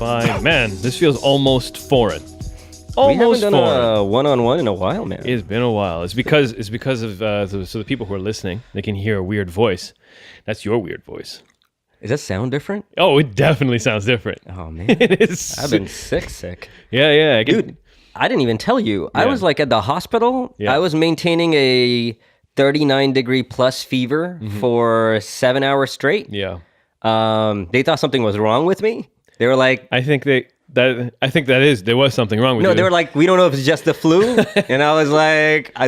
My man, this feels almost foreign. We haven't done a one-on-one in a while, man. It's been a while. It's because of so the people who are listening, they can hear a weird voice. That's your weird voice. Does that sound different? Oh, it definitely sounds different. Oh man, It is. I've been sick. Yeah. Dude, I didn't even tell you. I was like at the hospital. Yeah. I was maintaining a 39-degree plus fever for 7 hours straight. Yeah. They thought something was wrong with me. They were like, I think there was something wrong with you. no, they were like, we don't know if it's just the flu. And I was like, I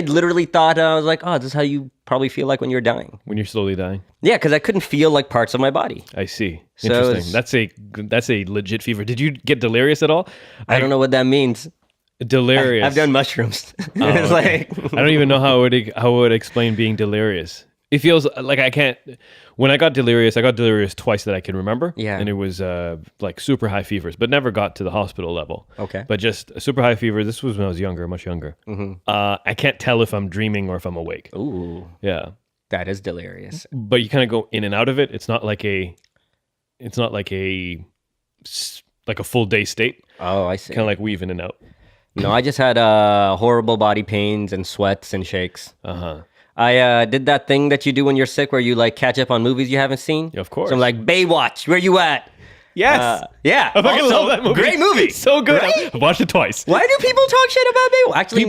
literally thought, I was like, oh, this is how you probably feel like when you're dying. When you're slowly dying. Yeah, because I couldn't feel like parts of my body. I see. So Interesting. That's a legit fever. Did you get delirious at all? I don't know what that means. Delirious. I've done mushrooms. Oh, It's okay. like, I don't even know how I would explain being delirious. It feels like I can't. When I got delirious twice that I can remember. Yeah. And it was like super high fevers, but never got to the hospital level. Okay. But just a super high fever. This was when I was younger, much younger. I can't tell if I'm dreaming or if I'm awake. ooh, Yeah. that is delirious. But you kind of go in and out of it. It's not like a full day state. Oh, I see. Kind of like weave in and out. No, I just had horrible body pains and sweats and shakes. Uh-huh. I did that thing that you do when you're sick where you like catch up on movies you haven't seen. Of course. So I'm like, Baywatch, where you at? Yes. Yeah. I fucking Also, love that movie. Great movie. It's so good. Right? I've watched it twice. Why do people talk shit about Baywatch? Actually,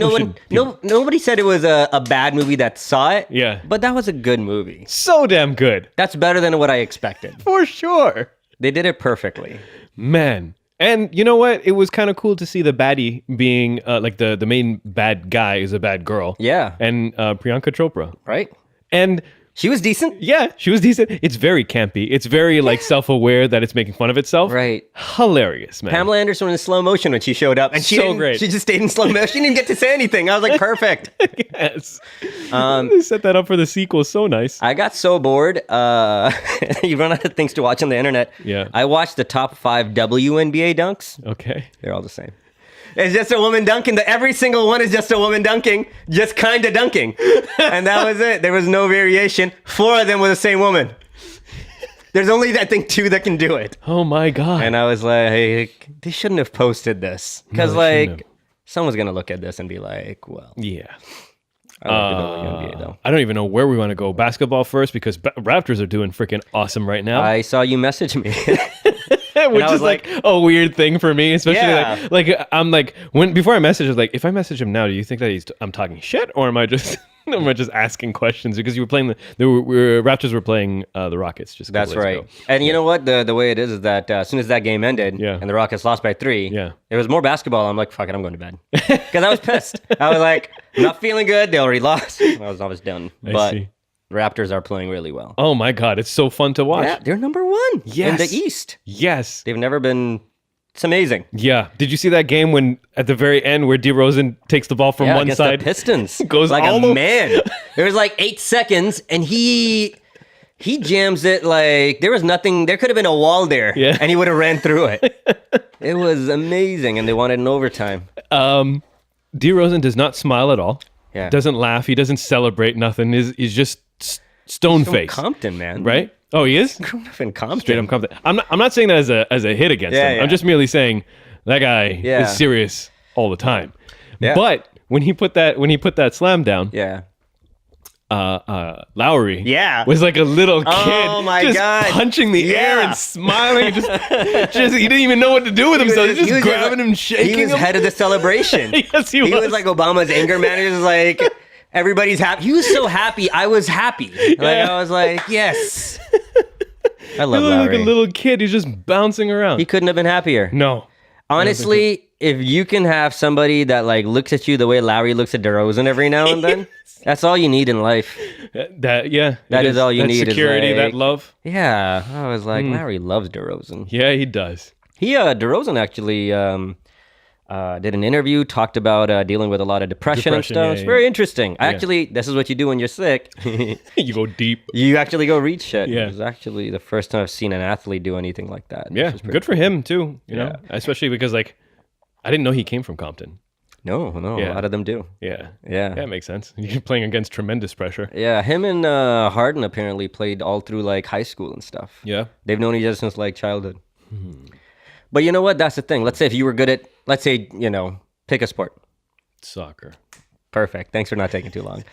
People nobody said it was a bad movie that saw it. Yeah. But that was a good movie. So damn good. That's better than what I expected. For sure. They did it perfectly. Man. And you know what? It was kind of cool to see the baddie being like the main bad guy is a bad girl. Yeah. And Priyanka Chopra. Right? And She was decent. yeah, she was decent. It's very campy. It's very like self-aware that it's making fun of itself. Right. Hilarious, man. Pamela Anderson was in slow motion when she showed up. And So great. She just stayed in slow motion. She didn't get to say anything. I was like, perfect. Yes. They set that up for the sequel. So nice. I got so bored. You run out of things to watch on the internet. Yeah. I watched the top 5 WNBA dunks. Okay. They're all the same. It's just a woman dunking. Every single one is just a woman dunking, just kind of dunking. And that was it. There was no variation. 4 of them were the same woman. There's only, I think, 2 that can do it. Oh my God. And I was like, hey, they shouldn't have posted this. Because, No, they shouldn't like, someone's going to look at this and be like, well, Yeah. I don't like the WNBA, though. I don't even know where we want to go. Basketball first because Raptors are doing freaking awesome right now. I saw you message me. Which I is was like a weird thing for me, especially Yeah. like I'm like before I message, I was like, if I message him now, do you think that I'm talking shit or am I just asking questions? Because you were playing Raptors were playing the Rockets just a couple That's days right. ago. And you know what? The way it is that as soon as that game ended Yeah. and the Rockets lost by 3, Yeah. there was more basketball. I'm like, fuck it, I'm going to bed. Because I was pissed. I was like, not feeling good. They already lost. I was done. But see. Raptors are playing really well. Oh my God, it's so fun to watch. Yeah, they're number 1 in Yes. the East. Yes. They've never been... It's amazing. Yeah. Did you see that game when at the very end where DeRozan takes the ball from one against side? the Pistons. Goes like all a the- man. There was like 8 seconds and he jams it like there was nothing. There could have been a wall there, Yeah. and he would have ran through it. It was amazing, and they wanted an overtime. DeRozan does not smile at all. Yeah. Doesn't laugh. He doesn't celebrate nothing. He's just stone From faced. Compton, man. Right? Oh, he is? Grown up in Compton. Straight up Compton. I'm not saying that as a hit against Yeah, him. yeah. I'm just merely saying that guy Yeah. is serious all the time. Yeah. But when he put that slam down, Yeah. Lowry Yeah. was like a little kid Oh my just God. punching the air Yeah. and smiling. Just he didn't even know what to do with himself. He just grabbing him, shaking He was him. head of the celebration. Yes, he He was. was like Obama's anger manager. Like everybody's happy. He was so happy. I was happy. Like Yeah. I was like, yes. I love He looked Lowry. like a little kid. He's just bouncing around. He couldn't have been happier. No. Honestly, if you can have somebody that like looks at you the way Lowry looks at DeRozan every now and then, that's all you need in life. That That it is all you that need is, security, that like- love. Yeah, I was like, Lowry loves DeRozan. Yeah, he does. DeRozan actually did an interview, talked about dealing with a lot of depression and Depression, stuff. yeah, It's yeah. very interesting. Actually, this is what you do when you're sick. You go deep. You actually go read shit. Yeah. It was actually the first time I've seen an athlete do anything like that. Yeah, which is pretty good for him too. You know, Yeah. especially because like I didn't know he came from Compton. No, Yeah. a lot of them do. Yeah, Yeah. that makes sense. You're playing against tremendous pressure. Yeah, him and Harden apparently played all through like high school and stuff. Yeah, They've known each other since like childhood. But you know what? That's the thing. Let's say if you were good at, let's say, pick a sport. Soccer. Perfect. Thanks for not taking too long.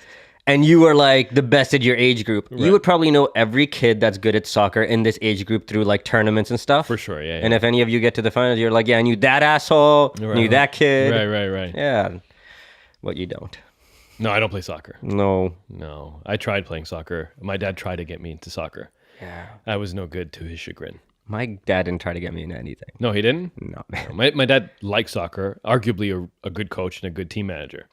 And you were like the best at your age group. Right. You would probably know every kid that's good at soccer in this age group through like tournaments and stuff. For sure, yeah. And if any of you get to the finals, you're like, yeah, I knew that asshole, knew that kid. Right. Yeah. But you don't. No, I don't play soccer. No. I tried playing soccer. My dad tried to get me into soccer. Yeah. I was no good to his chagrin. My dad didn't try to get me into anything. No, he didn't? No. My dad liked soccer, arguably a good coach and a good team manager.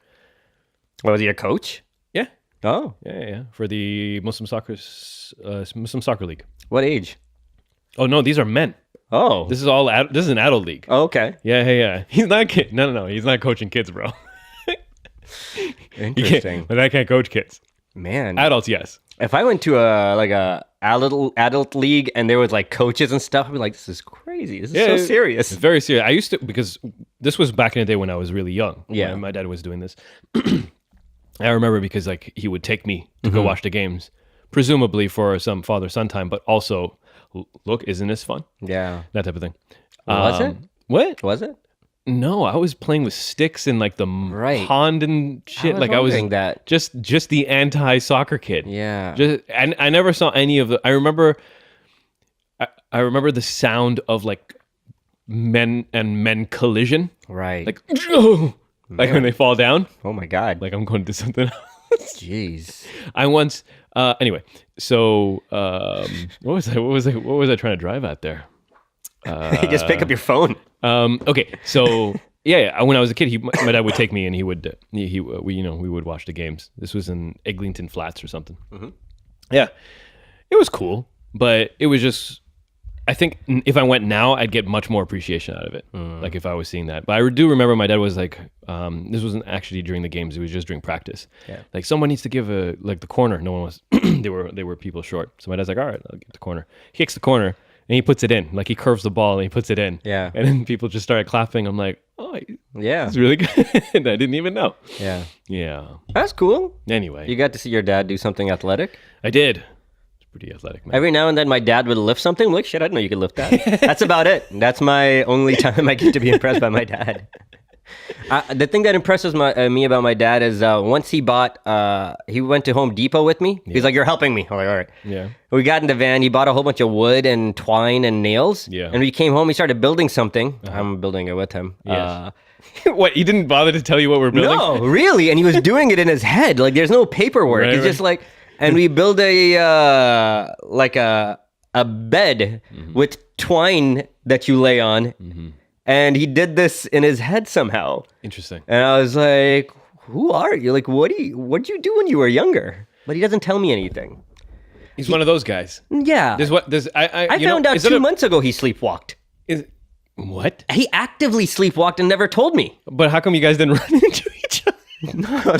Was he a coach? Yeah. Oh. Yeah. For the Muslim Soccer League. What age? Oh, no, these are men. Oh. This is an adult league. Oh, okay. Yeah. He's not kid. No. He's not coaching kids, bro. Interesting. But I can't coach kids. Man. Adults, yes. If I went to a adult league and there was like coaches and stuff, I'd be like, this is crazy. This is so serious. It's very serious. I used to, because this was back in the day when I was really young. Yeah. When my dad was doing this. I remember because like he would take me to go watch the games, presumably for some father-son time, but also, look, isn't this fun? Yeah. That type of thing. Was it? What? Was it? No, I was playing with sticks in like the pond and shit. I was that. Just the anti-soccer kid. Yeah. And I never saw any of the. I remember the sound of like men collision. Right. Like when they fall down. Oh my god. Like I'm going to do something else. Jeez. I once. Anyway, so what was I trying to drive at there? Just pick up your phone. Okay, so yeah. When I was a kid, my dad would take me, and we would watch the games. This was in Eglinton Flats or something. Mm-hmm. Yeah, it was cool, but it was just. I think if I went now, I'd get much more appreciation out of it. Like if I was seeing that. But I do remember my dad was like, this wasn't actually during the games; it was just during practice. Yeah. Like someone needs to give the corner. No one was. they were people short. So my dad's like, all right, I'll give the corner. He kicks the corner. And he puts it in. Like he curves the ball and he puts it in. Yeah. And then people just started clapping. I'm like, oh, yeah, it's really good. I didn't even know. Yeah. Yeah. That's cool. Anyway. You got to see your dad do something athletic? I did. It's pretty athletic, man. Every now and then my dad would lift something. I'm like, shit, I didn't know you could lift that. That's about it. That's my only time I get to be impressed by my dad. The thing that impresses me about my dad is once he went to Home Depot with me. Yeah. He's like, you're helping me. I'm like, all right. Yeah. We got in the van. He bought a whole bunch of wood and twine and nails. Yeah. And we came home. He started building something. I'm building it with him. Yes. What? He didn't bother to tell you what we're building? No, really. And he was doing it in his head. Like there's no paperwork. It's just like, and we build a bed with twine that you lay on. Mm-hmm. And he did this in his head somehow. Interesting. And I was like, who are you? Like, what did you do when you were younger? But he doesn't tell me anything. He's one of those guys. Yeah. I found out 2 months ago he sleepwalked. What? He actively sleepwalked and never told me. But how come you guys didn't run into each other? No.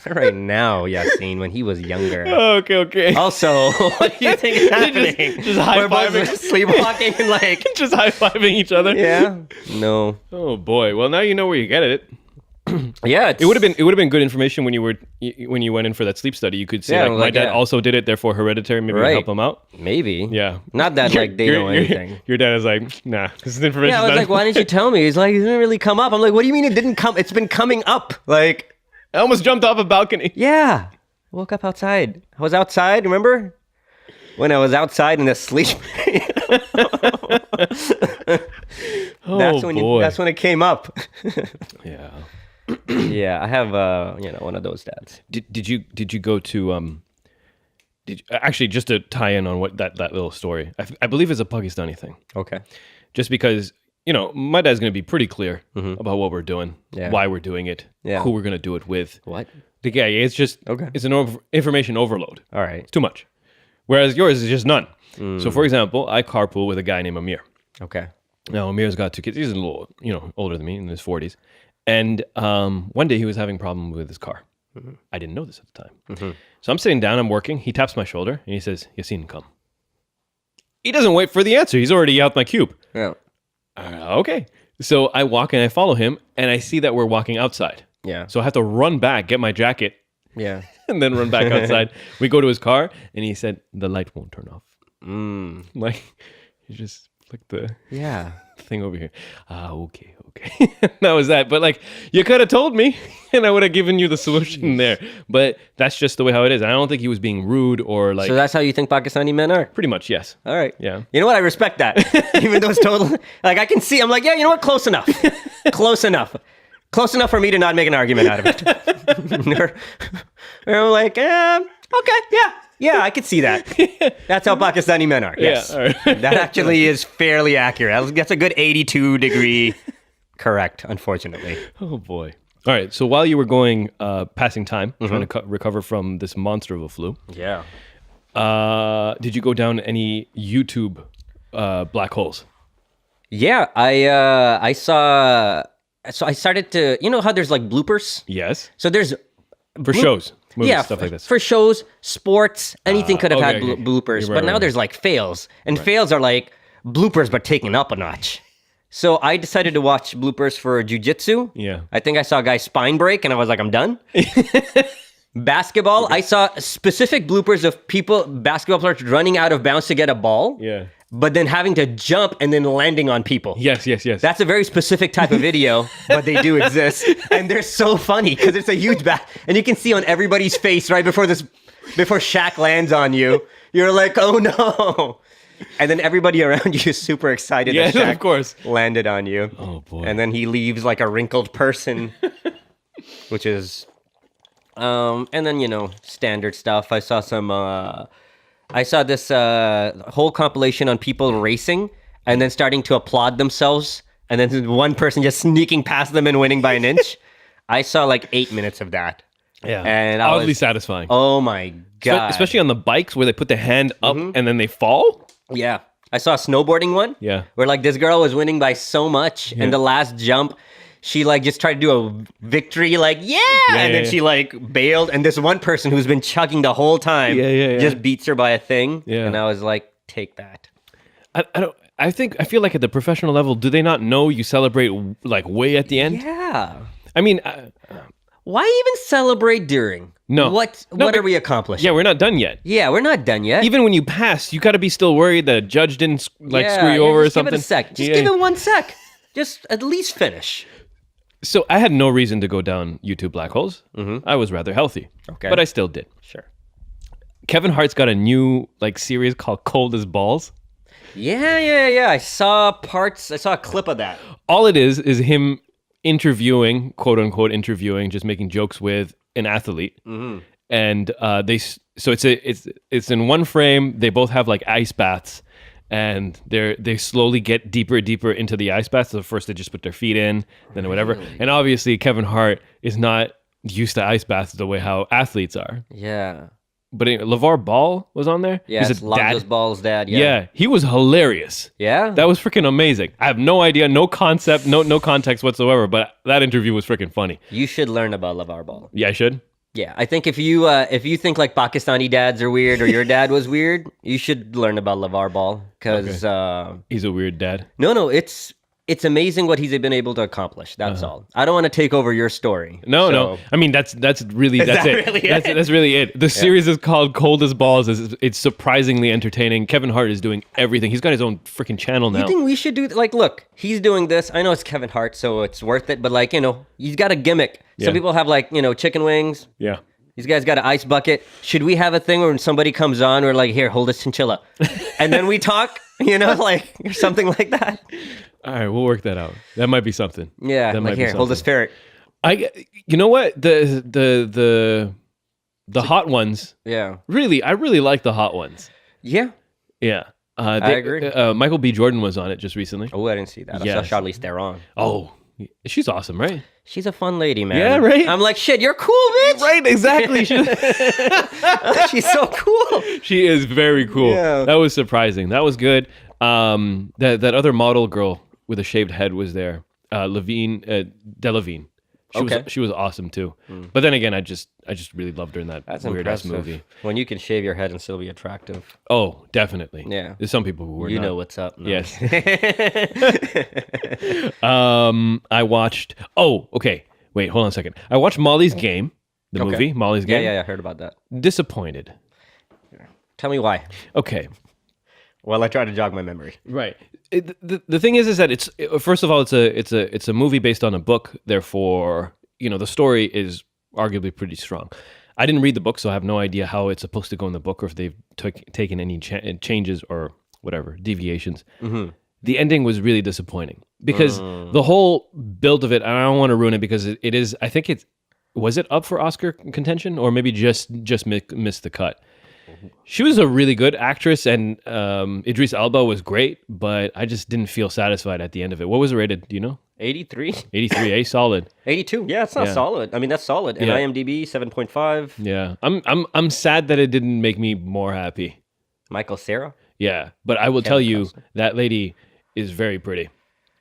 Right now, Yasin, when he was younger. Okay. Also, what do you think is happening? just high-fiving. Sleepwalking and like... just high-fiving each other? Yeah. No. Oh, boy. Well, now you know where you get it. Yeah. It would have been good information when you went in for that sleep study. You could say, my dad also did it, therefore hereditary, maybe help him out. Maybe. Yeah. Not that they know anything. Your dad is like, nah, this is information. Yeah, I was like, why didn't you tell me? He's like, it didn't really come up. I'm like, what do you mean it didn't come? It's been coming up. Like... I almost jumped off a balcony. Yeah. I woke up outside. I was outside, remember? When I was outside in the sleep. That's when it came up. Yeah. Yeah, I have one of those dads. Did you go to actually, just to tie in on what that little story, I believe it's a Pakistani thing. Okay. Just because my dad's going to be pretty clear about what we're doing, why we're doing it, who we're going to do it with. What? Yeah, it's just, it's an information overload. All right. It's too much. Whereas yours is just none. So, for example, I carpool with a guy named Amir. Okay. Now, Amir's got 2 kids. He's a little, older than me, in his 40s. And one day he was having a problem with his car. Mm-hmm. I didn't know this at the time. Mm-hmm. So I'm sitting down, I'm working. He taps my shoulder and he says, Yasin, come. He doesn't wait for the answer. He's already out my cube. Yeah. Okay. So I walk and I follow him and I see that we're walking outside. Yeah. So I have to run back, get my jacket. Yeah. And then run back outside. We go to his car and he said, the light won't turn off. Like, he just Like the Yeah. thing over here. Okay. That was that. But like, you could have told me, and I would have given you the solution there. But that's just the way how it is. I don't think he was being rude or like. So that's how you think Pakistani men are? Pretty much, yes. All right. Yeah. You know what? I respect that. Even though it's total. Like, I can see. I'm like, yeah, you know what? Close enough. Close enough. Close enough for me to not make an argument out of it. They're like, okay, yeah. Yeah, I could see that. That's how Pakistani men are. Yes. Yeah, all right. That actually is fairly accurate. That's a good 82 degree correct, unfortunately. Oh, boy. All right. So while you were going, passing time, trying to recover from this monster of a flu, Yeah. did you go down any YouTube black holes? Yeah, I saw. So I started to, you know how there's like bloopers? Yes. So there's For shows. Movies, stuff like this. For shows, sports, anything could have had okay. bloopers. Right, but now right. there's like fails. And fails are like bloopers, but taken up a notch. So I decided to watch bloopers for jiu-jitsu. Yeah. I think I saw a guy's spine break, and I was like, I'm done. Basketball, I saw specific bloopers of basketball players running out of bounds to get a ball. Yeah. But then having to jump and then landing on people. Yes. That's a very specific type of video, but they do exist. And they're so funny because it's a huge and you can see on everybody's face right before Shaq lands on you, you're like, oh no. And then everybody around you is super excited that Shaq of course. landed on you. Oh, boy. And then he leaves like a wrinkled person, which is, and then, you know, standard stuff. I saw this whole compilation on people racing and then starting to applaud themselves, and then one person just sneaking past them and winning by an inch. I saw like 8 minutes of that. Yeah. And oddly satisfying. Oh my God. Especially on the bikes where they put the hand up and then they fall. Yeah. I saw a snowboarding one. Yeah. Where like this girl was winning by so much, and the last jump, she like just tried to do a victory, like, and then she like bailed, and this one person who's been chugging the whole time just beats her by a thing. Yeah. And I was like, take that. I feel like at the professional level, do they not know you celebrate like way at the end? Yeah. I mean, Why even celebrate during? No. What are we accomplishing? yeah, we're not done yet. Yeah, we're not done yet. Even when you pass, you got to be still worried the judge didn't screw you over or just something. Give it a sec. Just give it 1 sec. Just at least finish. So I had no reason to go down YouTube black holes. I was rather healthy, but I still did. Sure. Kevin Hart's got a new like series called Cold as Balls. Yeah. I saw a clip of that. All it is him interviewing, quote unquote interviewing, just making jokes with an athlete. And it's in one frame. They both have like ice baths, and they slowly get deeper into the ice baths. So first they just put their feet in, then whatever. And obviously Kevin Hart is not used to ice baths the way how athletes are. Yeah. But LeVar Ball was on there. Yeah, He's Lonzo's Ball's dad. Yeah, he was hilarious. Yeah? That was freaking amazing. I have no idea, no concept, no context whatsoever, but that interview was freaking funny. You should learn about LeVar Ball. Yeah, I should. Yeah, I think if you think like Pakistani dads are weird or your dad was weird, you should learn about LeVar Ball because He's a weird dad. No, it's amazing what he's been able to accomplish. That's all. I don't want to take over your story. No. I mean, that's really it. That's really it. The series is called Cold as Balls. It's surprisingly entertaining. Kevin Hart is doing everything. He's got his own freaking channel now. You think we should do like? Look, he's doing this. I know it's Kevin Hart, so it's worth it. But like, he's got a gimmick. Some people have like chicken wings. Yeah. These guys got an ice bucket. Should we have a thing where when somebody comes on, we're like, here, hold this chinchilla, and then we talk, like or something like that. All right, we'll work that out. That might be something. Yeah, that like here, hold this ferret. You know what? The hot ones. Yeah. Really, I really like the hot ones. Yeah. Yeah. I agree. Michael B. Jordan was on it just recently. Oh, I didn't see that. Yes. I saw Charlize Theron. Oh, she's awesome, right? She's a fun lady, man. Yeah, right? I'm like, shit, you're cool, bitch. Right, exactly. She's so cool. She is very cool. Yeah. That was surprising. That was good. That other model girl with a shaved head was there. Delavigne. She was awesome too. But then again, I just really loved her in that weird ass movie. When you can shave your head and still be attractive. Oh, definitely. Yeah. There's some people who were You not. know what's up. No. Yes. I watched. Oh, okay. Wait, hold on a second. I watched Molly's Game, the movie Molly's Game. Yeah, I heard about that. Disappointed. Tell me why. Okay. Well, I try to jog my memory. Right. The thing is that first of all, it's a movie based on a book. Therefore, the story is arguably pretty strong. I didn't read the book, so I have no idea how it's supposed to go in the book, or if they've taken any changes or whatever deviations. Mm-hmm. The ending was really disappointing because the whole build of it, and I don't want to ruin it because it is. I think was it up for Oscar contention, or maybe just missed the cut. She was a really good actress, and Idris Elba was great, but I just didn't feel satisfied at the end of it. What was it rated? Do you know? 83. 83, solid. 82. Yeah, it's not solid. I mean, that's solid. And IMDb 7.5. Yeah, I'm sad that it didn't make me more happy. Michael Cera. Yeah, but I will tell you that lady is very pretty.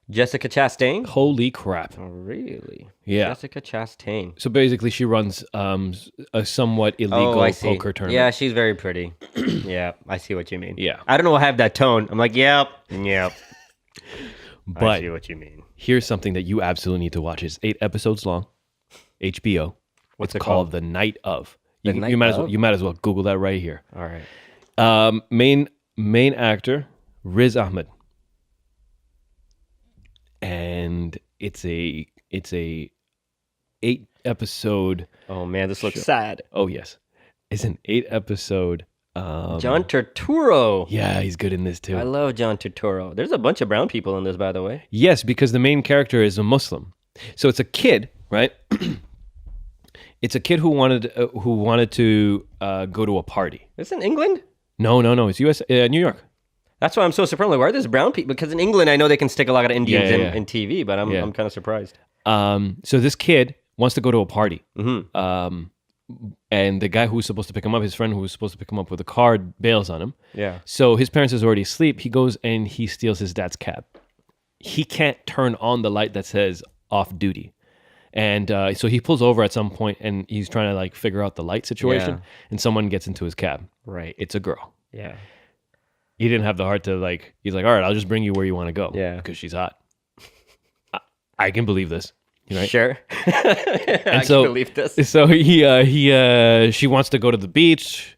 Jessica Chastain. Holy crap! Oh, really? Yeah, Jessica Chastain. So basically, she runs a somewhat illegal poker tournament. Yeah, she's very pretty. Yeah, I see what you mean. Yeah, I don't know. I have that tone. I'm like, yep. But I see what you mean. Here's something that you absolutely need to watch. It's 8 episodes long. HBO. What's it called? The Night of. You might as well Google that right here. All right. Main actor Riz Ahmed. And it's a 8 episode. Oh man, this looks sad. Oh yes, it's an 8 episode. John Turturro. Yeah, he's good in this too. I love John Turturro. There's a bunch of brown people in this, by the way. Yes, because the main character is a Muslim. So it's a kid, right? It's a kid who wanted to go to a party. It's in England? No. It's U.S. New York. That's why I'm so surprised. Like, why are there brown people? Because in England, I know they can stick a lot of Indians in TV, but I'm kind of surprised. So this kid wants to go to a party. Mm-hmm. And the guy who was supposed to pick him up, his friend who was supposed to pick him up with a car, bails on him. Yeah. So his parents is already asleep. He goes and he steals his dad's cab. He can't turn on the light that says off duty. And so he pulls over at some point and he's trying to figure out the light situation. And someone gets into his cab. Right. It's a girl. Yeah. He didn't have the heart to he's like, all right, I'll just bring you where you want to go. Yeah. Because she's hot. I can believe this. Right? Sure. I can believe this. So she wants to go to the beach.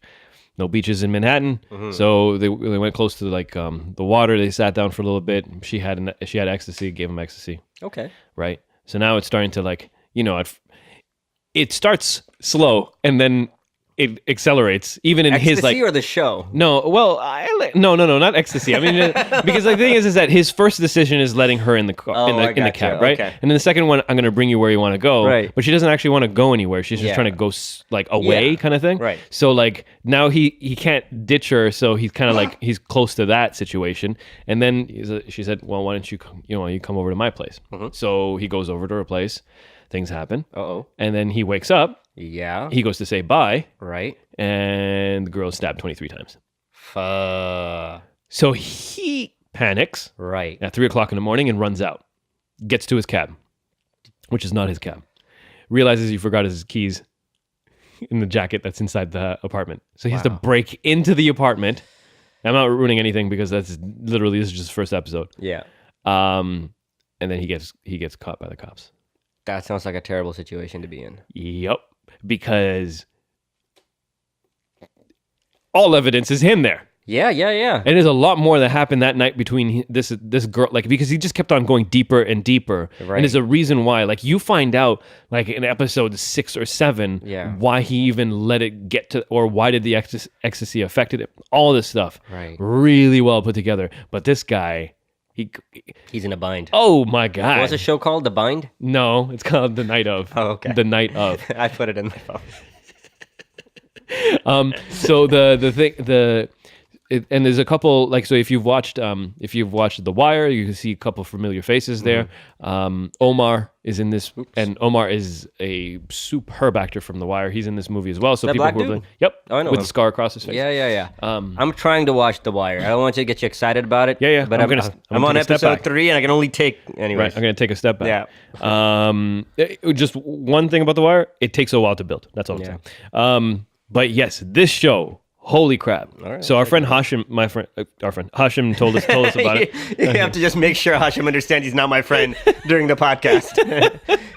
No beaches in Manhattan. Mm-hmm. So they went close to the water. They sat down for a little bit. She had ecstasy, gave him ecstasy. Okay. Right. So now it's starting to it starts slow and then it accelerates, even in ecstasy his or the show. No, well, no, not ecstasy. I mean, because the thing is that his first decision is letting her in the car, in the cab, right? Okay. And then the second one, I'm going to bring you where you want to go, right? But she doesn't actually want to go anywhere. She's just trying to go away, kind of thing, right? So now he can't ditch her, so he's kind of he's close to that situation. And then she said, well, why don't you come over to my place? Mm-hmm. So he goes over to her place. Things happen. Uh-oh. And then he wakes up. Yeah. He goes to say bye. Right. And the girl is stabbed 23 times. So he panics. Right. At 3:00 in the morning and runs out. Gets to his cab, which is not his cab. Realizes he forgot his keys in the jacket that's inside the apartment. So he has to break into the apartment. I'm not ruining anything because this is just his first episode. Yeah. And then he gets caught by the cops. That sounds like a terrible situation to be in. Yep. Because all evidence is him there. Yeah. And there's a lot more that happened that night between this girl, because he just kept on going deeper and deeper. Right. And there's a reason why. You find out, in episode 6 or 7, why he even let it get to, or why did the ecstasy affected it. All this stuff. Right. Really well put together. But this guy, he's in a bind. Oh my God. What's the show called? The Bind? No, it's called The Night of. Oh, okay. The Night of. I put it in my phone. So and there's a couple, so if you've watched The Wire, you can see a couple familiar faces there. Omar is in this, and Omar is a superb actor from The Wire. He's in this movie as well. So that people black who are dude? yep, I know with him. the scar across his face. Yeah. I'm trying to watch The Wire. I don't want you to get you excited about it. Yeah. But I'm on episode 3, and I can only take anyway. Right, I'm going to take a step back. Yeah. Just one thing about The Wire: it takes a while to build. That's all I'm saying. But yes, this show. Holy crap. Right, so our friend Hashim, our friend Hashim told us about it. You have to just make sure Hashim understands he's not my friend during the podcast.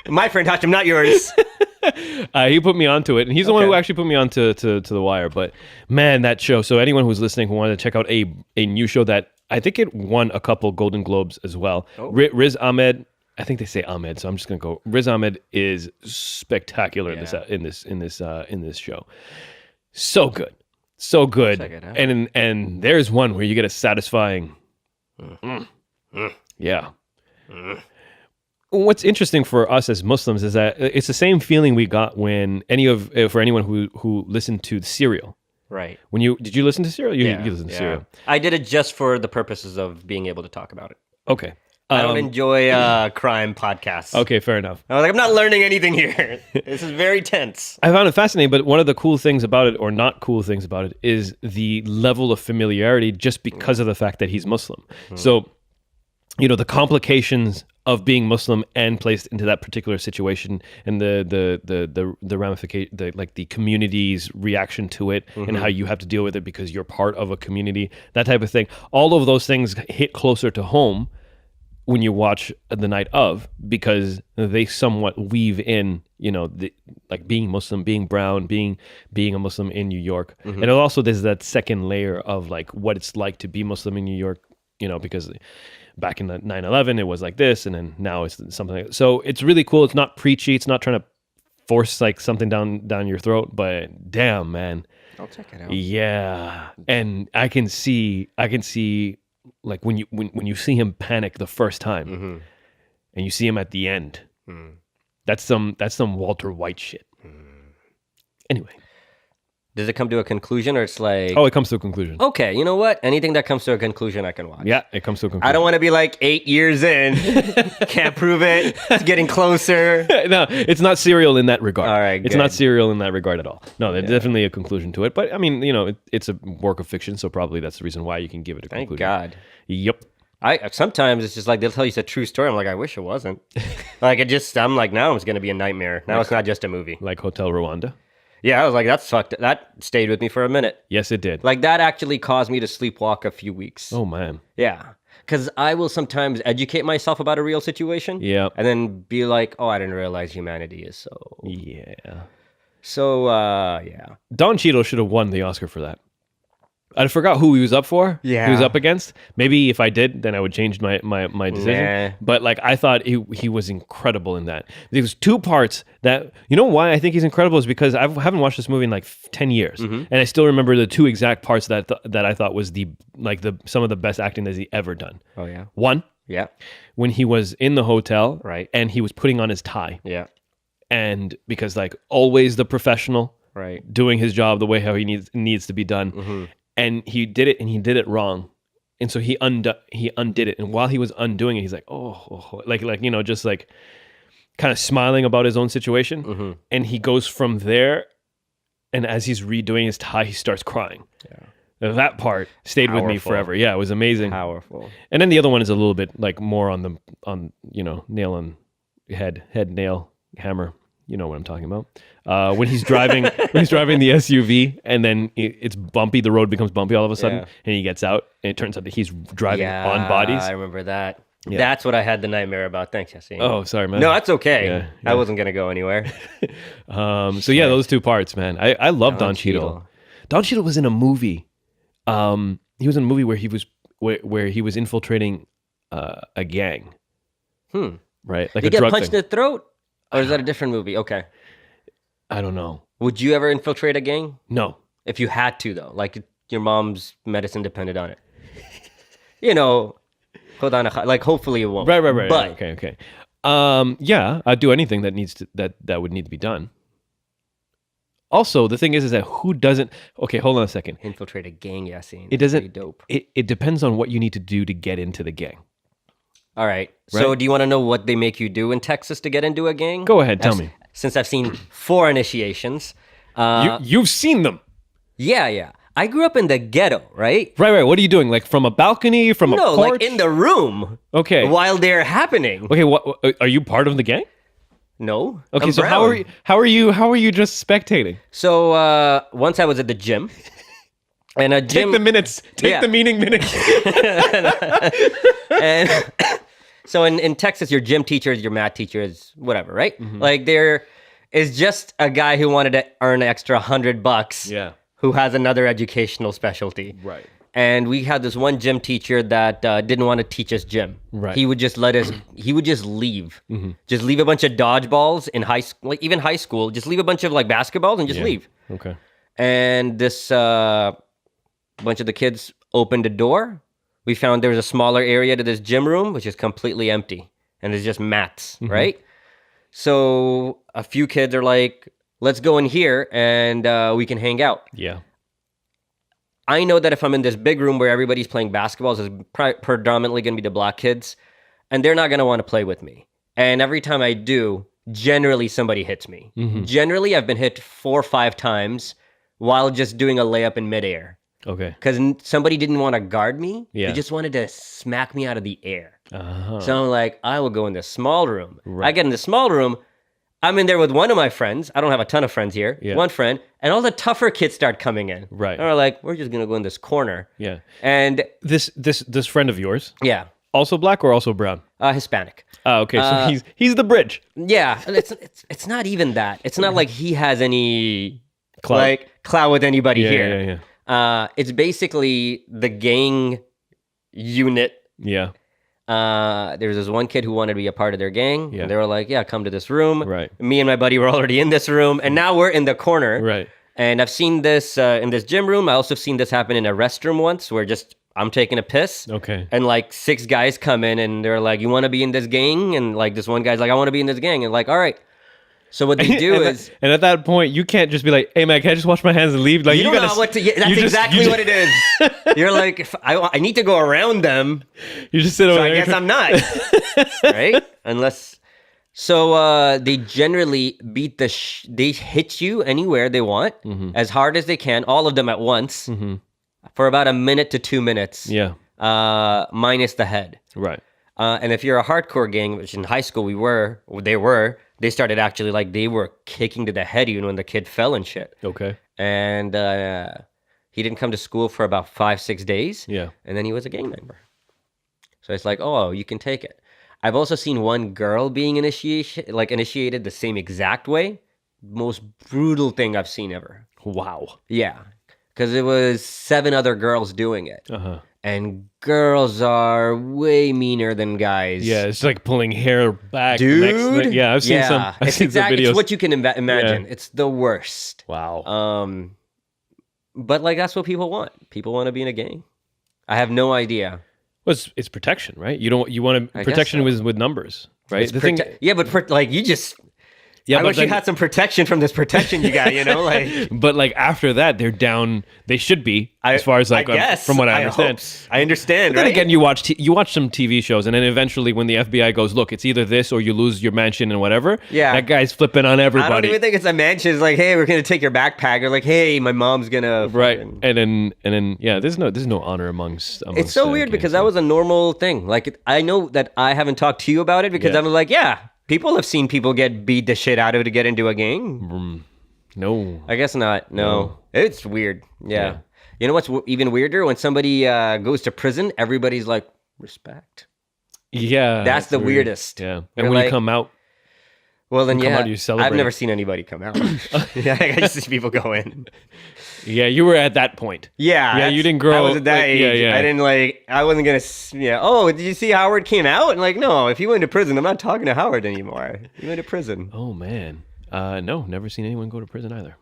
My friend Hashim, not yours. He put me onto it, and he's the one who actually put me onto to The Wire. But man, that show. So anyone who's listening who wanted to check out a new show that I think it won a couple Golden Globes as well. Riz Ahmed. I think they say Ahmed, so I'm just gonna go. Riz Ahmed is spectacular in this show. So good, so good. And there's one where you get a satisfying. Yeah. What's interesting for us as Muslims is that it's the same feeling we got when for anyone who listened to Serial. Right. Did you listen to Serial? You listened to Serial. I did it just for the purposes of being able to talk about it. Okay. I don't enjoy crime podcasts. Okay, fair enough. I was like, I'm not learning anything here. This is very tense. I found it fascinating, but one of the cool things about it, or not cool things about it, is the level of familiarity just because of the fact that he's Muslim. So, the complications of being Muslim and placed into that particular situation, and the ramification, the community's reaction to it, and how you have to deal with it because you're part of a community, that type of thing. All of those things hit closer to home when you watch The Night Of, because they somewhat weave in, being Muslim, being brown, being a Muslim in New York. And it also, there's that second layer of what it's like to be Muslim in New York, because back in the 9/11, it was like this, and then now it's something like that. So it's really cool. It's not preachy. It's not trying to force something down your throat, but damn, man. I'll check it out. Yeah. And I can see when you see him panic the first time, and you see him at the end, that's some Walter White shit. Anyway, does it come to a conclusion, or it's like? Oh, it comes to a conclusion. Okay, you know what? Anything that comes to a conclusion, I can watch. Yeah, it comes to a conclusion. I don't want to be 8 years in, can't prove it. It's getting closer. No, it's not Serial in that regard. All right, it's not Serial in that regard at all. No, there's definitely a conclusion to it. But I mean, it's a work of fiction, so probably that's the reason why you can give it a conclusion. Thank God. Yep. Sometimes it's just they'll tell you it's a true story. I'm like, I wish it wasn't. I'm like, now it's gonna be a nightmare. Now it's not just a movie. Like Hotel Rwanda. Yeah, I was like, that's fucked. That stayed with me for a minute. Yes, it did. That actually caused me to sleepwalk a few weeks. Oh man. Yeah, because I will sometimes educate myself about a real situation. Yeah. And then be like, oh, I didn't realize humanity is so. Yeah. So yeah. Don Cheadle should have won the Oscar for that. I forgot who he was up for. Yeah. He was up against. Maybe if I did, then I would change my decision. Nah. But I thought he was incredible in that. There's two parts that, why I think he's incredible is because I haven't watched this movie in 10 years. And I still remember the two exact parts that I thought was some of the best acting that he ever done. Oh yeah. One. Yeah. When he was in the hotel. Right. And he was putting on his tie. Yeah. And because always the professional. Right. Doing his job the way how he needs to be done. And he did it, and he did it wrong, and so he undid it. And while he was undoing it, he's like, just kind of smiling about his own situation. And he goes from there, and as he's redoing his tie, he starts crying. Yeah, that part stayed with me forever. Yeah, it was amazing, powerful. And then the other one is a little bit more on nail on head nail hammer. You know what I'm talking about. When he's driving the SUV, and then it's bumpy. The road becomes bumpy all of a sudden, and he gets out, and it turns out that he's driving on bodies. I remember that. Yeah. That's what I had the nightmare about. Thanks, Yasin. Oh, sorry, man. No, that's okay. Yeah. I wasn't gonna go anywhere. So yeah, those two parts, man. I love Don Cheadle. Don Cheadle was in a movie. He was in a movie where he was infiltrating a gang. Right, like he get punched in the throat. Or is that a different movie? Okay. I don't know. Would you ever infiltrate a gang? No. If you had to, though. Your mom's medicine depended on it. Hold on. Hopefully it won't. Right. But, Okay. Yeah, I'd do anything that would need to be done. Also, the thing is that who doesn't... Okay, hold on a second. Infiltrate a gang, Yasin. It doesn't... Dope. It depends on what you need to do to get into the gang. All right. So do you want to know what they make you do in Texas to get into a gang? Go ahead. Tell me. Since I've seen 4 initiations. You've seen them. Yeah. I grew up in the ghetto, right? Right. What are you doing? From a balcony? From a porch? No, in the room. Okay. While they're happening. Okay, what are you part of the gang? No. Okay, so how are you just spectating? So once I was at the gym. And a gym... Take the minutes. Take the meaning minutes. And so in Texas, your gym teachers, your math teachers, whatever, right? They're is just a guy who wanted to earn an extra $100. Yeah. Who has another educational specialty. Right. And we had this one gym teacher that didn't want to teach us gym. Right. He would just he would just leave. Just leave a bunch of dodgeballs in high school, like even high school, just leave a bunch of like basketballs and just leave. Okay. And this bunch of the kids opened a door. We found there was a smaller area to this gym room, which is completely empty. And there's just mats, right? So a few kids are like, let's go in here and we can hang out. Yeah. I know that if I'm in this big room where everybody's playing basketballs, it's predominantly going to be the black kids, and they're not going to want to play with me. And every time I do, generally somebody hits me. Generally, I've been hit 4 or 5 times while just doing a layup in midair. Okay. Because somebody didn't want to guard me. Yeah. They just wanted to smack me out of the air. Uh-huh. So I'm like, I will go in this small room. Right. I get in the small room. I'm in there with one of my friends. I don't have a ton of friends here. Yeah. One friend. And all the tougher kids start coming in. Right. And we're like, we're just going to go in this corner. Yeah. And This friend of yours, yeah, also black or also brown? Hispanic. Oh, okay. So he's the bridge. Yeah. And it's not even that. It's not like he has any Clout. clout with anybody Yeah, here. yeah, yeah. It's basically the gang unit. Yeah. There was this one kid who wanted to be a part of their gang. Yeah. And they were like, yeah, come to this room. Right. Me and my buddy were already in this room. And now we're in the corner. Right. And I've seen this in this gym room. I also seen this happen in a restroom once where I'm taking a piss. Okay. And like 6 guys come in and they're like, you want to be in this gang? And like this one guy's like, I want to be in this gang. And like, all right. So what they do is... And at that point, you can't just be like, hey, man, can I just wash my hands and leave? Like, You don't know what to... That's exactly what it is. You're like, if I need to go around them. You just sit over So I there. guess I'm not. Right? Unless... So they generally beat they hit you anywhere they want, as hard as they can, all of them at once, for about 1 minute to 2 minutes. Yeah. Minus the head. Right. And if you're a hardcore gang, which in high school they started actually like they were kicking to the head even when the kid fell and shit. Okay. And he didn't come to school for about 5-6 days. Yeah. And then he was a gang member. So it's like, oh, you can take it. I've also seen one girl being initiated the same exact way. Most brutal thing I've seen ever. Wow. Yeah. Because it was 7 other girls doing it. Uh-huh. And girls are way meaner than guys. Yeah, it's like pulling hair back. Dude. Yeah, I've seen some. I've seen some videos. It's what you can imagine. Yeah. It's the worst. Wow. But like that's what people want. People want to be in a gang. I have no idea. Well, it's protection, right? You want protection with numbers, right? Yeah, but like you just. Yeah, I wish you had some protection from this protection you got, like. But like after that, they're down. They should be, as far as like from what I understand. I understand. But then again, you watch some TV shows, and then eventually, when the FBI goes, look, it's either this or you lose your mansion and whatever. Yeah, that guy's flipping on everybody. I don't even think it's a mansion. It's like, hey, we're gonna take your backpack. Or like, hey, my mom's gonna. Right, and then yeah, there's no honor amongst it's so weird because that was a normal thing. Like I know that I haven't talked to you about it because I'm like, yeah. People have seen people get beat the shit out of to get into a gang. No. I guess not. No. It's weird. Yeah. You know what's even weirder? When somebody goes to prison, everybody's like, respect. Yeah. That's the weirdest. Yeah. And when you come out. Well, then, yeah. I've never seen anybody come out. Yeah, I just see people go in. Yeah, you were at that point. Yeah, you didn't grow. I was at that age. Yeah. I didn't I wasn't gonna. Yeah. Oh, did you see Howard came out? And like, no, if he went to prison, I'm not talking to Howard anymore. He went to prison. Oh man, no, never seen anyone go to prison either.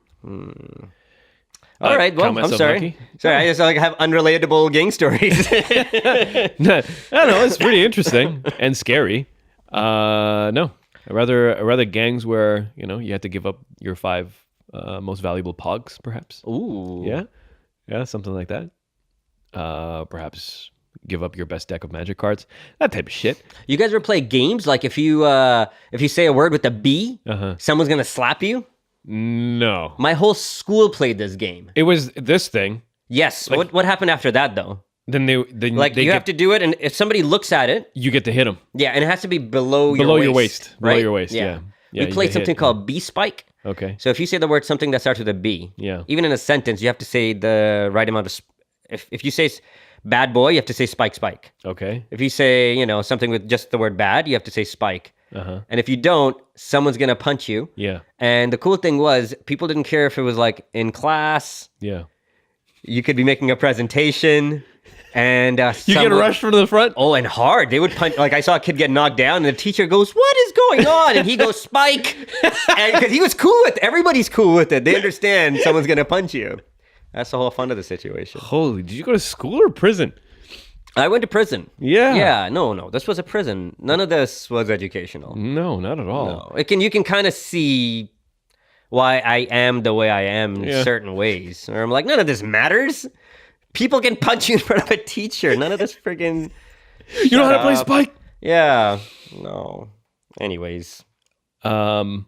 All right, well, I'm sorry. Lucky. Sorry, I just have unrelatable gang stories. I don't know. It's pretty interesting and scary. No, rather gangs where you had to give up your 5 most valuable pogs, perhaps. Ooh. Yeah, something like that. Perhaps give up your best deck of magic cards. That type of shit. You guys ever play games like if you say a word with a B, someone's gonna slap you? No. My whole school played this game. It was this thing. Yes. Like, what happened after that though? Then you have to do it, and if somebody looks at it, you get to hit them. Yeah, and it has to be below your waist. Right? Below your waist. Yeah. We played something called B Spike. Okay. So if you say the word something that starts with a B, even in a sentence, you have to say the right amount of. If you say bad boy, you have to say spike. Okay. If you say something with just the word bad, you have to say spike. And if you don't, someone's going to punch you. Yeah. And the cool thing was, people didn't care if it was like in class. Yeah. You could be making a presentation. And you get rushed from the front? Oh, and hard. They would punch. Like, I saw a kid get knocked down, and the teacher goes, "What is going on?" And he goes, "Spike." Because he was cool with it. Everybody's cool with it. They understand someone's going to punch you. That's the whole fun of the situation. Holy, did you go to school or prison? I went to prison. Yeah. Yeah, no. This was a prison. None of this was educational. No, not at all. No. You can kind of see why I am the way I am in certain ways. Or I'm like, none of this matters. People can punch you in front of a teacher. None of this friggin'... You know how to play Spike? Yeah. No. Anyways. Jeez,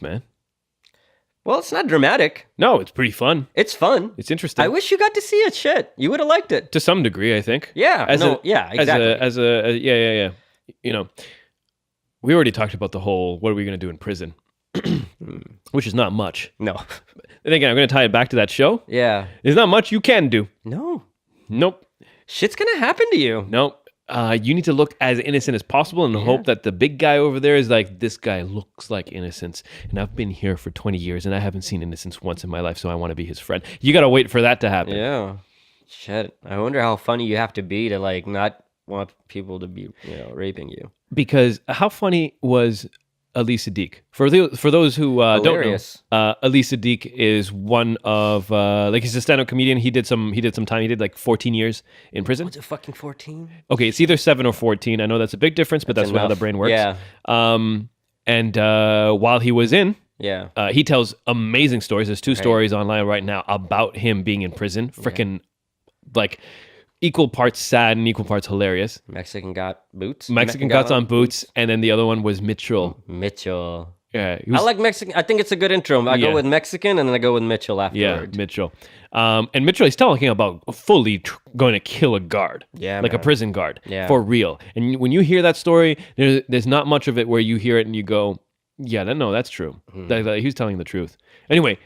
man. Well, it's not dramatic. No, it's pretty fun. It's fun. It's interesting. I wish you got to see it. Shit. You would have liked it. To some degree, I think. Yeah. Exactly. Yeah. You know, we already talked about the whole, what are we going to do in prison? Which is not much. No. And again, I'm going to tie it back to that show. Yeah. There's not much you can do. No. Nope. Shit's going to happen to you. Nope. You need to look as innocent as possible and hope that the big guy over there is like, this guy looks like innocence. And I've been here for 20 years and I haven't seen innocence once in my life, so I want to be his friend. You got to wait for that to happen. Yeah. Shit. I wonder how funny you have to be to like not want people to be, raping you. Because how funny was Ali Sadiq? For those who don't know, Ali Sadiq is one of he's a stand-up comedian. He did some time. He did like 14 years in prison. What's it, fucking 14? Okay, it's either 7 or 14. I know that's a big difference, but that's how the brain works. Yeah. And while he was in, he tells amazing stories. There's 2 stories online right now about him being in prison. Freaking like equal parts sad and equal parts hilarious. Mexican got boots. Mexican got on boots, and then the other one was Mitchell. Yeah, I like Mexican. I think it's a good intro. I go with Mexican, and then I go with Mitchell afterward. Yeah, Mitchell. And Mitchell is talking about fully going to kill a guard. Yeah, like man. a prison guard. Yeah. For real. And when you hear that story, there's not much of it where you hear it and you go, yeah, no, that's true. He's telling the truth. Anyway,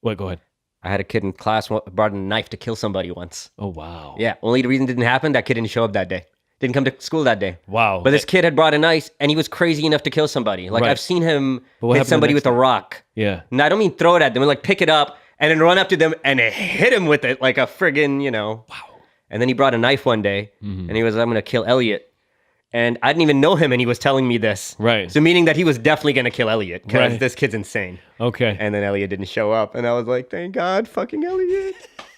go ahead. I had a kid in class brought a knife to kill somebody once. Oh, wow. Yeah. Only the reason it didn't happen, that kid didn't show up that day. Didn't come to school that day. Wow. But this kid had brought a knife, and he was crazy enough to kill somebody. Like, I've seen him hit somebody with a rock. Yeah. And I don't mean throw it at them, like pick it up, and then run up to them and hit him with it like a friggin', Wow. And then he brought a knife one day, and he was, I'm going to kill Elliot. And I didn't even know him, and he was telling me this. Right. So meaning that he was definitely going to kill Elliot, because this kid's insane. Okay. And then Elliot didn't show up, and I was like, thank God, fucking Elliot.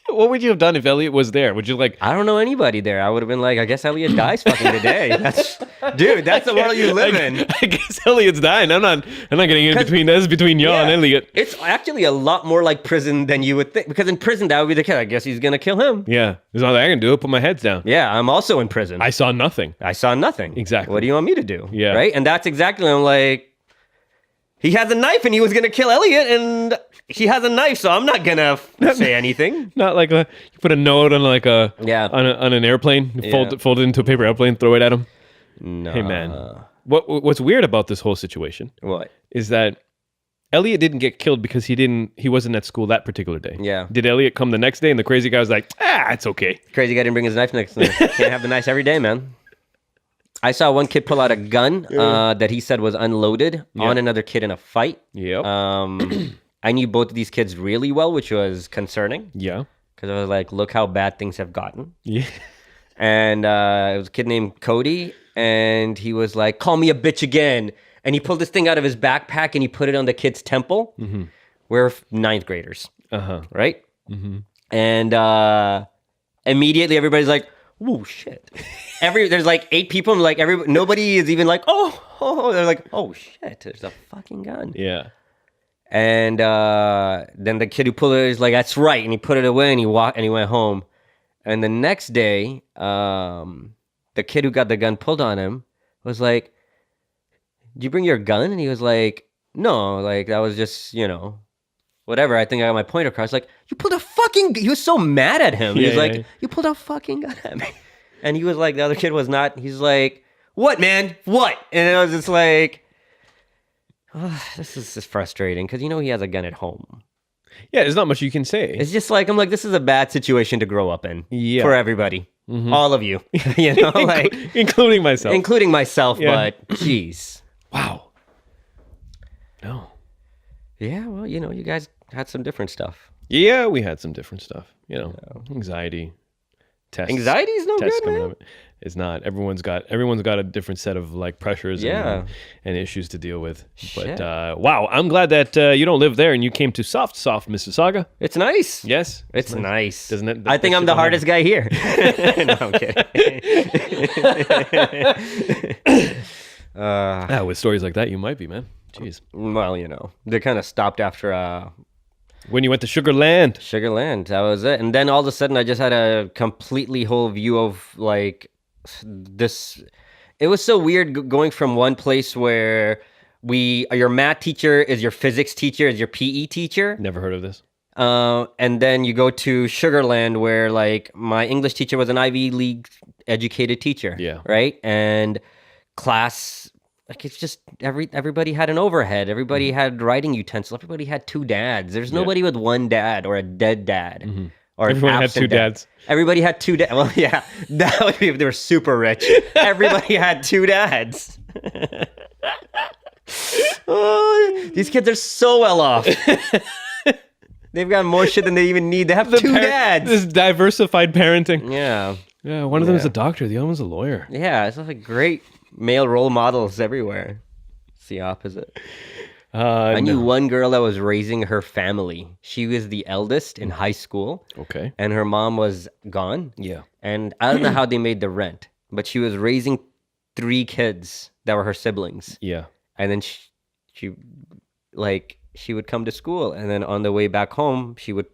What would you have done if Elliot was there? Would you like... I don't know anybody there. I would have been like, I guess Elliot dies fucking today. That's the world you live in. I guess Elliot's dying. I'm not getting in between this, between y'all and Elliot. It's actually a lot more like prison than you would think. Because in prison, that would be the case. I guess he's going to kill him. Yeah. There's nothing I can do. Put my head down. Yeah, I'm also in prison. I saw nothing. Exactly. What do you want me to do? Yeah. Right? And that's exactly, I'm like, he has a knife and he was going to kill Elliot and he has a knife, so I'm not going to say anything. Not like you put a note on like on an airplane, fold it into a paper airplane, throw it at him. No. Hey man, what's weird about this whole situation? What? Is that Elliot didn't get killed because he wasn't at school that particular day. Yeah. Did Elliot come the next day and the crazy guy was like, it's okay. Crazy guy didn't bring his knife next day. Can't have the knife every day, man. I saw one kid pull out a gun that he said was unloaded on another kid in a fight. Yep. I knew both of these kids really well, which was concerning. Yeah. Because I was like, look how bad things have gotten. Yeah. And it was a kid named Cody, and he was like, call me a bitch again. And he pulled this thing out of his backpack, and he put it on the kid's temple. Mm-hmm. We're 9th graders. Uh-huh. Right? Mm-hmm. And immediately everybody's like, oh shit. There's like 8 people, and like nobody is even like, oh. They're like, oh shit, there's a fucking gun. Yeah. And then the kid who pulled it is like, that's right. And he put it away and he went home. And the next day, the kid who got the gun pulled on him was like, did you bring your gun? And he was like, no, like that was just, whatever. I think I got my point across. Like, you pulled a fucking, he was so mad at him. He was like, you pulled a fucking gun at me. And he was like, the other kid was not, he's like, what, man? What? And it was just like, this is just frustrating because he has a gun at home. Yeah, there's not much you can say. It's just like, I'm like, this is a bad situation to grow up in for everybody. All of you. You know, like including myself. including myself, Yeah. but jeez. Wow. No. Yeah, well, you know, you guys had some different stuff. Yeah, we had some different stuff. You know, anxiety tests. Anxiety is no tests good, coming man. up. It's not. Everyone's got a different set of like pressures Yeah. and issues to deal with. Shit. But wow, I'm glad that you don't live there and you came to soft Mississauga. It's nice. Yes, It's nice. Doesn't it? I think I'm the hardest guy here. No, I'm kidding. With stories like that, you might be, man. Jeez. Well, you know, they kind of stopped after When you went to Sugar Land. Sugar Land. That was it. And then all of a sudden, I just had a completely whole view of like this. It was so weird going from one place where your math teacher is your physics teacher, is your PE teacher. Never heard of this. And then you go to Sugar Land where like my English teacher was an Ivy League educated teacher. Yeah. Right. And class, like it's just everybody had an overhead. Everybody had writing utensils. Everybody had two dads. There's nobody with one dad or a dead dad. Or an Everyone had absent two dad. dads. Everybody had two dads. Well, yeah, that would be if they were super rich. Everybody had two dads. Oh, these kids are so well off. They've got more shit than they even need. They have two dads. This diversified parenting. Yeah. Yeah, one of them is a doctor. The other one's a lawyer. Yeah, it's like great male role models everywhere. It's the opposite. I knew one girl that was raising her family. She was the eldest in high school. Okay. And her mom was gone. Yeah. And I don't know how they made the rent, but she was raising 3 kids that were her siblings. Yeah. And then she would come to school, and then on the way back home, she would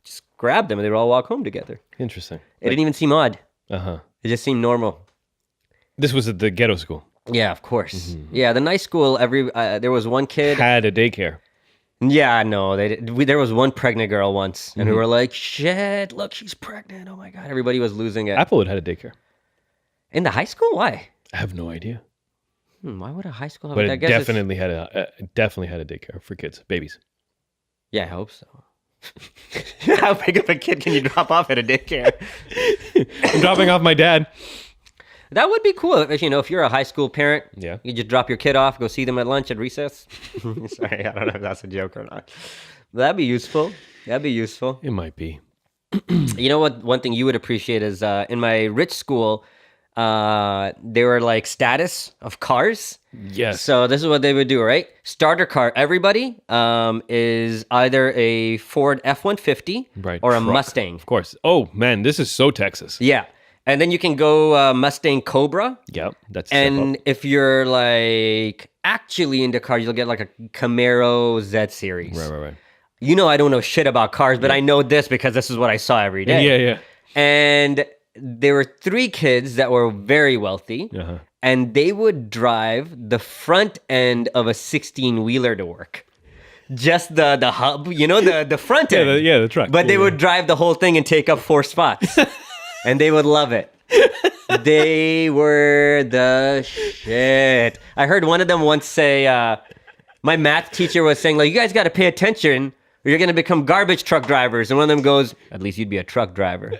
just grab them, and they would all walk home together. Interesting. It didn't even seem odd. Uh-huh. It just seemed normal. This was at the ghetto school. Yeah, of course. Yeah, the nice school. There was one kid. Had a daycare. Yeah, no, there was one pregnant girl once, and we were like, "Shit! Look, she's pregnant! Oh my god!" Everybody was losing it. Applewood had a daycare. In the high school? Why? I have no idea. Why would a high school have? But I it guess definitely had a daycare for kids, babies. Yeah, I hope so. How big of a kid can you drop off at a daycare? I'm dropping off my dad. That would be cool. If you're a high school parent, Yeah. you just drop your kid off, go see them at lunch at recess. Sorry, I don't know if that's a joke or not. That'd be useful. It might be. You know what? One thing you would appreciate is in my rich school, they were like status of cars. Yes. So this is what they would do, right? Starter car, everybody is either a Ford F-150 Right, or a truck. Mustang. Of course. Oh, man, this is so Texas. Yeah. And then you can go Mustang Cobra. Yep. That's a step And up. if you're like actually into cars, you'll get like a Camaro Z Series. Right. I don't know shit about cars, but I know this because this is what I saw every day. Yeah. And there were 3 kids that were very wealthy, Uh-huh. and they would drive the front end of a 16-wheeler to work. Just the hub, the front end. The truck. But they Yeah. would drive the whole thing and take up 4 spots. And they would love it. They were the shit. I heard one of them once say, my math teacher was saying, like, you guys got to pay attention or you're going to become garbage truck drivers. And one of them goes, at least you'd be a truck driver.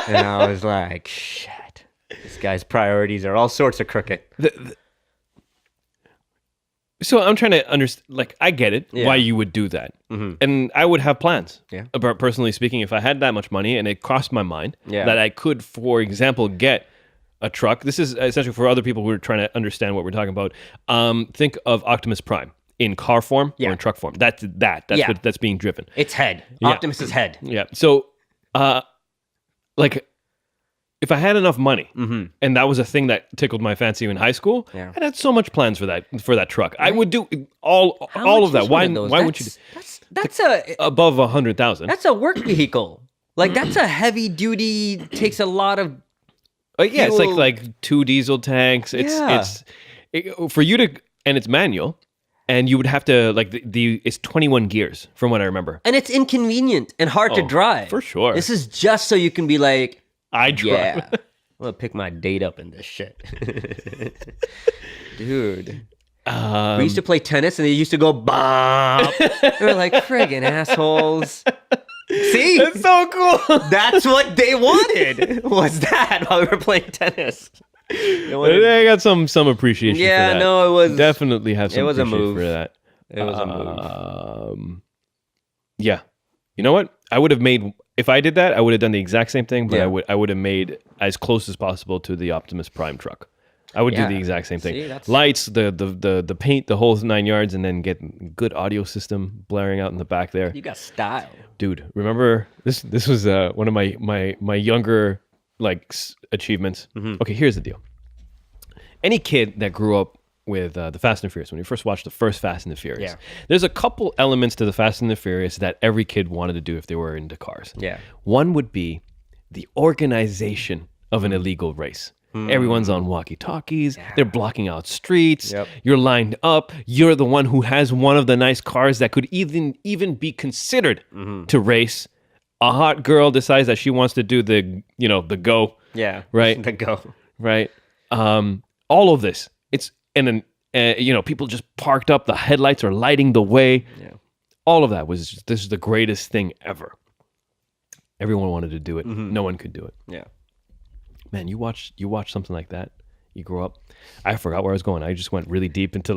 And I was like, shit. This guy's priorities are all sorts of crooked. So I'm trying to understand, like, I get it, Yeah. why you would do that. And I would have plans. Yeah. About personally speaking, if I had that much money and it crossed my mind Yeah. that I could, for example, get a truck. This is essentially for other people who are trying to understand what we're talking about. Think of Optimus Prime in car form or in truck form. That's Yeah. that's being driven. It's head. Yeah. Optimus's head. Yeah. So, like, if I had enough money and that was a thing that tickled my fancy in high school, Yeah. I had so much plans for that truck. I would do all How much of that. is Why one of those? would you That's a above 100,000? That's a work vehicle. Like that's a heavy duty. Takes a lot of. Yeah, it's fuel. like 2 diesel tanks. For you to, and it's manual, and you would have to like it's 21 gears from what I remember. And it's inconvenient and hard to drive. for sure. This is just so you can be like, I drive. yeah, I'm gonna pick my date up in this shit, dude. We used to play tennis, and they used to go bop. They're like friggin' assholes. See? That's so cool. That's what they wanted. Was that while we were playing tennis? They wanted- I got some appreciation for Yeah, that. no, it was Definitely have some it was a appreciation move. for that. It was a move. Yeah. You know what? I would have made, if I did that, I would have done the exact same thing, but Yeah. I would have made as close as possible to the Optimus Prime truck. I would do Yeah. the exact same thing. See, that's- Lights, the paint, the whole 9 yards, and then get good audio system blaring out in the back there. You got style. Dude, remember this was one of my younger achievements. Mm-hmm. Okay, here's the deal. Any kid that grew up with the Fast and Furious, when you first watched the first Fast and the Furious, Yeah. there's a couple elements to the Fast and the Furious that every kid wanted to do if they were into cars. Yeah. One would be the organization of an illegal race. Everyone's on walkie-talkies. They're blocking out streets. Yep. You're lined up. You're the one who has one of the nice cars that could even be considered to race. A hot girl decides that she wants to do the go. Yeah. Right. The go. Right. All of this. And then people just parked up. The headlights are lighting the way. Yeah. All of that this is the greatest thing ever. Everyone wanted to do it. No one could do it. Yeah. Man, you watch something like that. You grow up. I forgot where I was going. I just went really deep into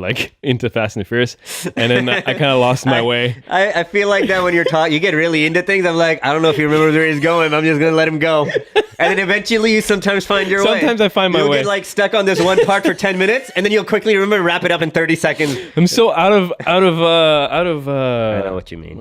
Fast and the Furious, and then I kind of lost my way. I feel like that when you're talking, you get really into things. I'm like, I don't know if he remembers where he's going. I'm just gonna let him go, and then eventually you sometimes find your way. Sometimes I find my You'll way. get like stuck on this one part for 10 minutes, and then you'll quickly remember, wrap it up in 30 seconds. I'm so out of. I know what you mean.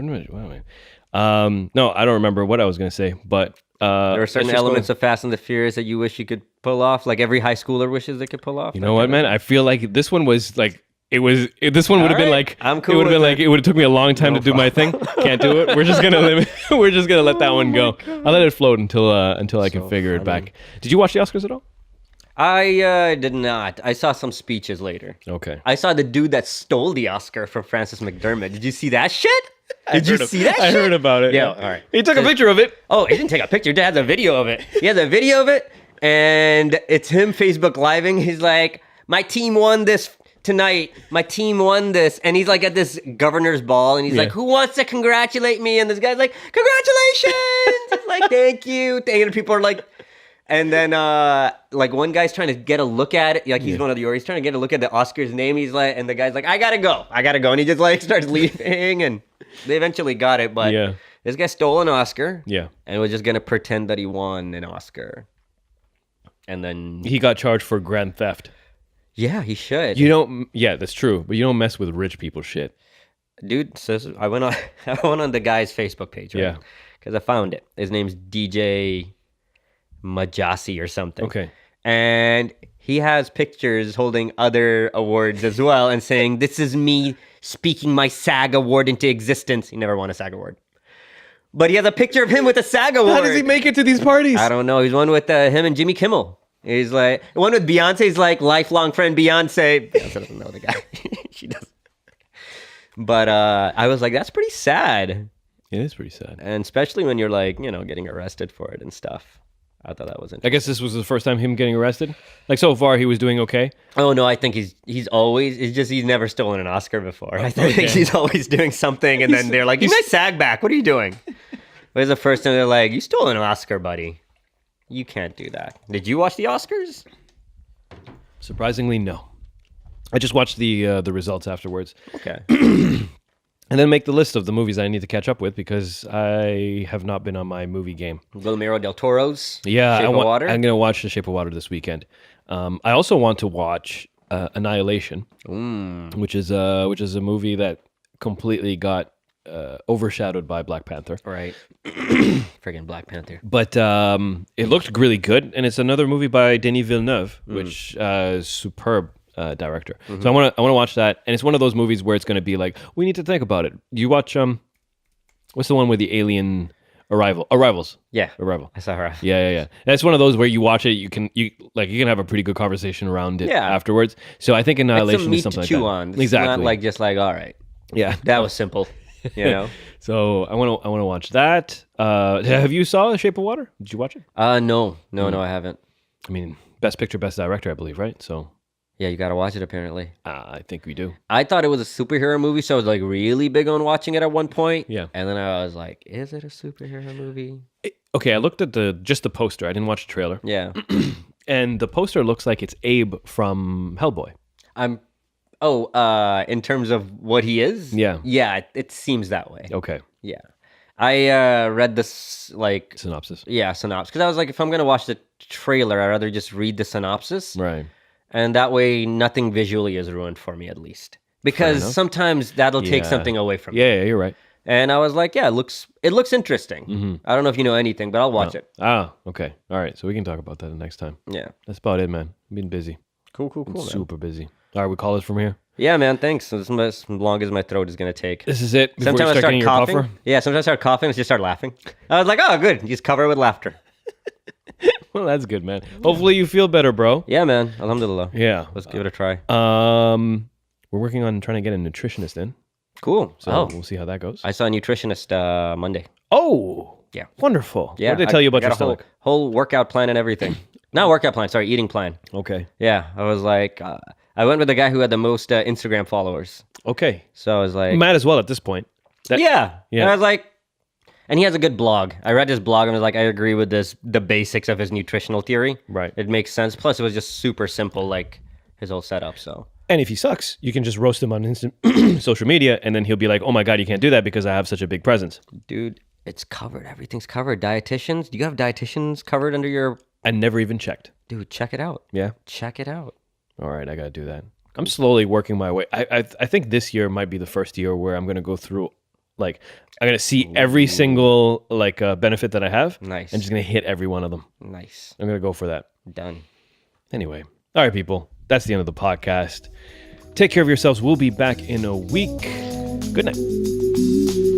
No, I don't remember what I was gonna say, but There are certain let's just elements go. of Fast and the Furious that you wish you could pull off, like every high schooler wishes they could pull off. You know what, man? I feel like this one was like. This one would have been Alright, like. I'm cool It would have with been like. It would have took me a long time to do my thing. Can't do it. We're just gonna let that one go. I'll let it float until I can figure it back. Did you watch the Oscars at all? I did not. I saw some speeches later. Okay. I saw the dude that stole the Oscar from Frances McDermott. Did you see that shit? Did you see that I shit? heard about it. Yeah, all right. He took a picture of it. Oh, he didn't take a picture. Dad has a video of it. He has a video of it, and it's him Facebook Living. He's like, my team won this tonight. My team won this. And he's like at this governor's ball, and he's like, who wants to congratulate me? And this guy's like, congratulations! It's like, thank you. And people are like, and then like one guy's trying to get a look at it. Like he's one of the, he's trying to get a look at the Oscars name. He's like, and the guy's like, I gotta go. And he just like starts leaving, and they eventually got it. But this guy stole an Oscar. Yeah. And was just gonna pretend that he won an Oscar. And then He got charged for grand theft. yeah, he should. Yeah, that's true. But you don't mess with rich people shit. Dude, so I went on the guy's Facebook page, right? Yeah. Because I found it. His name's DJ Majasi or something. Okay. And he has pictures holding other awards as well and saying, this is me speaking my SAG award into existence. He never won a SAG award. But he has a picture of him with a SAG award. How does he make it to these parties? I don't know. He's one with him and Jimmy Kimmel. He's like, one with Beyonce's like lifelong friend Beyonce. Beyonce doesn't know the guy. She doesn't. But I was like, that's pretty sad. It is pretty sad. And especially when you're like, getting arrested for it and stuff. I thought that was interesting. I guess this was the first time him getting arrested. Like so far, he was doing okay. Oh no, I think he's always. It's just he's never stolen an Oscar before. I think he's always doing something, and then they're like, "Give me my SAG back. What are you doing?" But it's the first time they're like, "You stole an Oscar, buddy. You can't do that." Did you watch the Oscars? Surprisingly, no. I just watched the results afterwards. Okay. And then make the list of the movies I need to catch up with because I have not been on my movie game. Guillermo del Toro's Yeah, Shape of Water. I'm going to watch The Shape of Water this weekend. I also want to watch Annihilation, which is a movie that completely got overshadowed by Black Panther. Right. Friggin' Black Panther. But it looked really good, and it's another movie by Denis Villeneuve, which is superb. Director. So I want to watch that, and it's one of those movies where it's going to be like we need to think about it. You watch what's the one with the alien Arrivals? Yeah, Arrival. I saw her. Yeah. And it's one of those where you watch it, you can have a pretty good conversation around it afterwards. So I think Annihilation is something to chew like that. on. It's Exactly. not like just like all right. Yeah, that was simple. So I want to watch that. Have you saw The Shape of Water? Did you watch it? No, I haven't. I mean, Best Picture, Best Director, I believe, right? So. Yeah, you gotta watch it apparently. I think we do. I thought it was a superhero movie, so I was like really big on watching it at one point. Yeah. And then I was like, is it a superhero movie? Okay, I looked at just the poster. I didn't watch the trailer. Yeah. And the poster looks like it's Abe from Hellboy. In terms of what he is? Yeah. Yeah, it seems that way. Okay. Yeah. I read this Synopsis. synopsis. Because I was like, if I'm going to watch the trailer, I'd rather just read the synopsis. Right. And that way, nothing visually is ruined for me, at least. Because sometimes that'll take something away from me. Yeah, you're right. And I was like, yeah, it looks interesting. Mm-hmm. I don't know if you know anything, but I'll watch it. Okay. All right. So we can talk about that the next time. Yeah. That's about it, man. I've been busy. Cool, man. Super busy. All right, we call this from here. Yeah, man, thanks. So this is as long as my throat is going to take. This is it. Before Sometimes you I start start getting your coughing. puffer? Yeah, sometimes I start coughing and just start laughing. I was like, oh, good. Just cover it with laughter. Well, that's good, man. Hopefully you feel better, bro. Yeah, man. Alhamdulillah. Yeah. Let's give it a try. We're working on trying to get a nutritionist in. Cool. So we'll see how that goes. I saw a nutritionist Monday. Oh. Yeah. Wonderful. Yeah. What did they tell you about got your a stomach? whole workout plan and everything. Not workout plan, sorry, eating plan. Okay. Yeah. I was like, I went with the guy who had the most Instagram followers. Okay. So I was like, Might as well at this point. Yeah. Yeah. And I was like, and he has a good blog. I read his blog and was like, I agree with the basics of his nutritional theory. Right. It makes sense. Plus, it was just super simple, like his whole setup. So. And if he sucks, you can just roast him on instant social media, and then he'll be like, "Oh my god, you can't do that because I have such a big presence." Dude, it's covered. Everything's covered. Dietitians. Do you have dietitians covered under your? I never even checked. Dude, check it out. Yeah. Check it out. All right, I gotta do that. I'm slowly working my way. I think this year might be the first year where I'm gonna go through, like, I'm gonna see every single benefit that I have. Nice. I'm just gonna hit every one of them. Nice. I'm gonna go for that. Done. Anyway, all right, people. That's the end of the podcast. Take care of yourselves. We'll be back in a week. Good night.